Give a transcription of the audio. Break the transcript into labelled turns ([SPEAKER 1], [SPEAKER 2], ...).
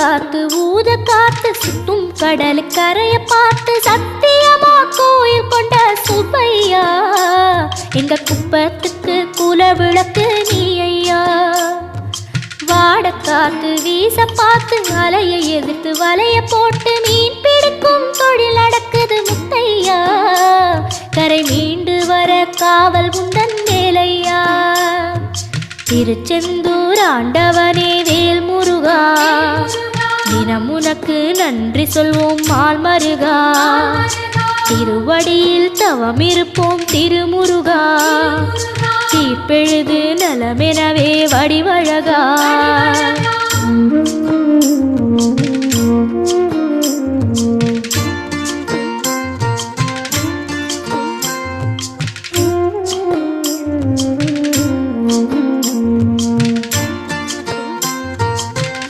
[SPEAKER 1] காத்து ஊத காத்து சுத்தும் கடலு கரைய பார்த்து சத்தியமா கோயில் கொண்ட சுப்பையா எங்க குப்பத்துக்கு குல விளக்கு நீ ஐயா. வாட காத்து வீச பார்த்து அலைய எதிர்த்து வலைய போட்டு மீன் பிடிக்கும் தொழில் நடக்குது முத்தையா. கரை மீண்டு வர காவல் உந்தன் வேலையா. திருச்செந்தூர் ஆண்டவனே வேல் முருகா தினம் உனக்கு நன்றி சொல்வோம் மால் மருகா. திருவடியில் தவம் இருப்போம் திருமுருகா தீர்ப்பெழுது நலமெனவே வடிவழகா.